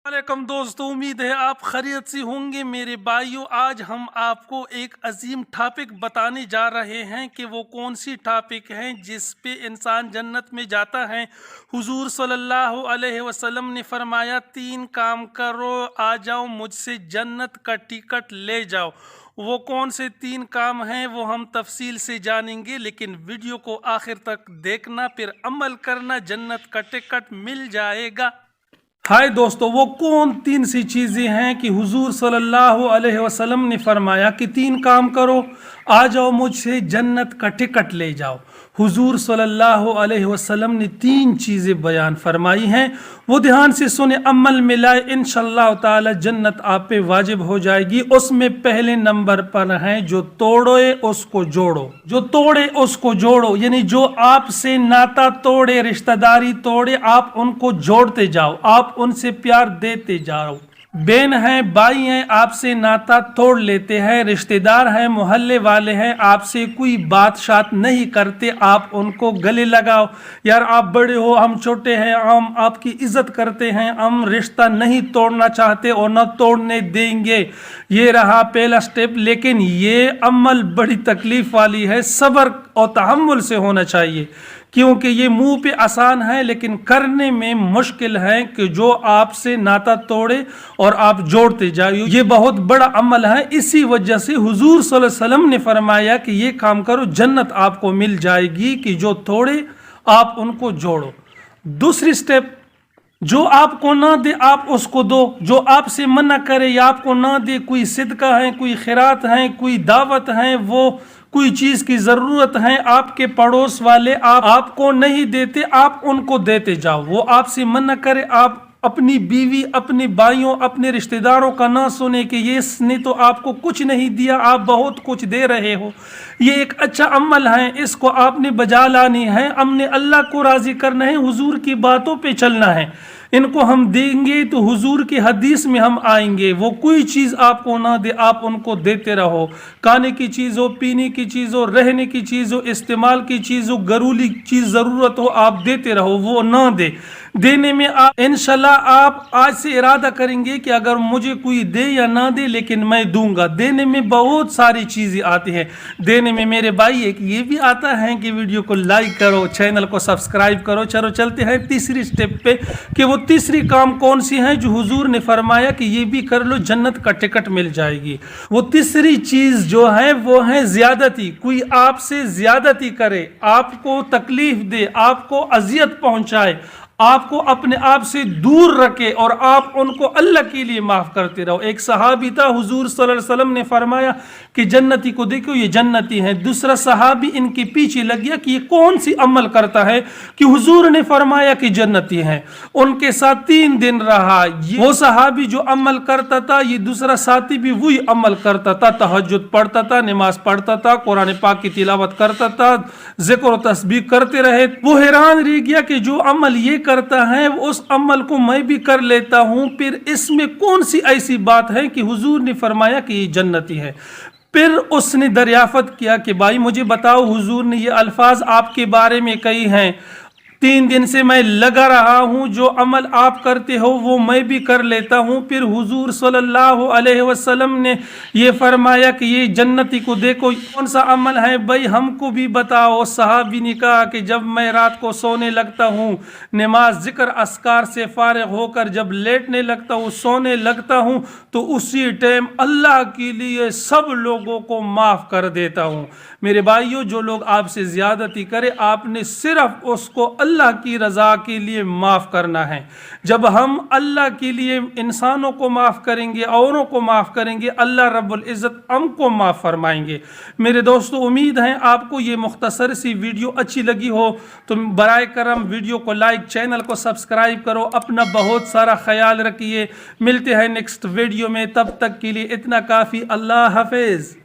वालेकुम दोस्तों, उम्मीद है आप खैरियत से होंगे। मेरे भाइयों, आज हम आपको एक अजीम टॉपिक बताने जा रहे हैं कि वो कौन सी टॉपिक है जिस पे इंसान जन्नत में जाता है। हुजूर सल्लल्लाहु अलैहि वसल्लम ने फरमाया, 3 काम करो, आ जाओ मुझसे जन्नत का टिकट ले जाओ। वो कौन से 3 काम हैं वो हम तफसील से जानेंगे, लेकिन वीडियो को आखिर तक देखना, फिर अमल करना, जन्नत का टिकट मिल जाएगा। हाय दोस्तों, वो कौन 3 सी चीज़ें हैं कि हुजूर सल्लल्लाहु अलैहि वसल्लम ने फरमाया कि 3 काम करो, आ जाओ मुझसे जन्नत का टिकट ले जाओ। हुजूर सल्लल्लाहु अलैहि वसल्लम ने 3 चीज़ें बयान फरमाई हैं, वो ध्यान से सुने, अमल में लाए, इंशाअल्लाह ताला जन्नत आप पे वाजिब हो जाएगी। उसमें पहले नंबर पर है, जो तोड़े उसको जोड़ो, जो तोड़े उसको जोड़ो, यानी जो आपसे नाता तोड़े, रिश्तेदारी तोड़े, आप उनको जोड़ते जाओ, आप उनसे प्यार देते जाओ। बहन हैं, भाई हैं, आपसे नाता तोड़ लेते हैं, रिश्तेदार हैं, मोहल्ले वाले हैं, आपसे कोई बात शात नहीं करते, आप उनको गले लगाओ। यार आप बड़े हो, हम छोटे हैं, हम आपकी इज्जत करते हैं, हम रिश्ता नहीं तोड़ना चाहते और न तोड़ने देंगे। ये रहा पहला स्टेप, लेकिन ये अमल बड़ी तकलीफ वाली है, सब्र और तहम्मुल से होना चाहिए, क्योंकि ये मुंह पे आसान है लेकिन करने में मुश्किल है कि जो आपसे नाता तोड़े और आप जोड़ते जाओ। ये बहुत बड़ा अमल है। इसी वजह से हुजूर सल्लल्लाहु अलैहि वसल्लम ने फरमाया कि ये काम करो, जन्नत आपको मिल जाएगी, कि जो तोड़े आप उनको जोड़ो। दूसरी स्टेप, जो आपको ना दे आप उसको दो, जो आपसे मना करे या आपको ना दे, कोई सिदका है, कोई खैरात है, कोई दावत है, वो कोई चीज़ की ज़रूरत है, आपके पड़ोस वाले आपको नहीं देते, आप उनको देते जाओ। वो आपसे मना करे, आप अपनी बीवी, अपने भाइयों, अपने रिश्तेदारों का ना सुने कि ये इसने तो आपको कुछ नहीं दिया, आप बहुत कुछ दे रहे हो। ये एक अच्छा अमल है, इसको आपने बजा लानी है, हमने अल्लाह को राज़ी करना है, हुजूर की बातों पे चलना है। इनको हम देंगे तो हुजूर की हदीस में हम आएंगे। वो कोई चीज़ आपको ना दे, आप उनको देते रहो। खाने की चीज़ हो, पीने की चीज़ हो, रहने की चीज़ हो, इस्तेमाल की चीज़ हो, घरेलू चीज़ ज़रूरत हो, आप देते रहो। वो ना दे, देने में आप इंशाल्लाह आप आज से इरादा करेंगे कि अगर मुझे कोई दे या ना दे, लेकिन मैं दूंगा। देने में बहुत सारी चीज़ें आती हैं। देने में मेरे भाई एक ये भी आता है कि वीडियो को लाइक करो, चैनल को सब्सक्राइब करो। चलो चलते हैं तीसरी स्टेप पे, कि वो तीसरी काम कौन सी है जो हुजूर ने फरमाया कि ये भी कर लो, जन्नत का टिकट मिल जाएगी। वो तीसरी चीज़ जो है वो है ज़्यादती। कोई आपसे ज़्यादती करे, आपको तकलीफ दे, आपको अजियत पहुंचाए, आपको अपने आप से दूर रखे और आप उनको अल्लाह के लिए माफ़ करते रहो। एक सहाबी था, हुजूर सल्लल्लाहु अलैहि वसल्लम ने फरमाया कि जन्नती को देखो, ये जन्नती है। दूसरा सहाबी इनके पीछे लग गया कि ये कौन सी अमल करता है कि हुजूर ने फरमाया कि जन्नती है। उनके साथ 3 दिन रहा। वो सहाबी जो अमल करता था, ये दूसरा साथी भी वही अमल करता था, तहज्जुद पढ़ता था, नमाज पढ़ता था, कुरान पाक की तिलावत करता था, जिक्र और तस्बीह करते रहे। वो हैरान रह गया कि जो अमल ये करता है उस अमल को मैं भी कर लेता हूं, फिर इसमें कौन सी ऐसी बात है कि हुजूर ने फरमाया कि ये जन्नती है। फिर उसने दरियाफत किया कि भाई मुझे बताओ, हुजूर ने ये अल्फाज आपके बारे में कही हैं, 3 दिन से मैं लगा रहा हूँ, जो अमल आप करते हो वो मैं भी कर लेता हूँ। फिर हुजूर सल्लल्लाहु अलैहि वसल्लम ने ये फरमाया कि ये जन्नती को देखो, कौन सा अमल है भाई, हमको भी बताओ। सहाबी ने कहा कि जब मैं रात को सोने लगता हूँ, नमाज जिक्र अस्कार से फारिग होकर जब लेटने लगता हूँ, सोने लगता हूँ, तो उसी टाइम अल्लाह के लिए सब लोगों को माफ़ कर देता हूँ। मेरे भाइयों, जो लोग आपसे ज़्यादती करे, आपने सिर्फ उसको अल्लाह की रज़ा के लिए माफ़ करना है। जब हम अल्लाह के लिए इंसानों को माफ़ करेंगे, औरों को माफ़ करेंगे, अल्लाह रब्बुल इज़्ज़त हमको माफ़ फरमाएंगे। मेरे दोस्तों, उम्मीद है आपको ये मुख्तसर सी वीडियो अच्छी लगी हो, तो बराए करम वीडियो को लाइक, चैनल को सब्सक्राइब करो। अपना बहुत सारा ख्याल रखिए। मिलते हैं नेक्स्ट वीडियो में, तब तक के लिए इतना काफ़ी। अल्लाह हाफिज़।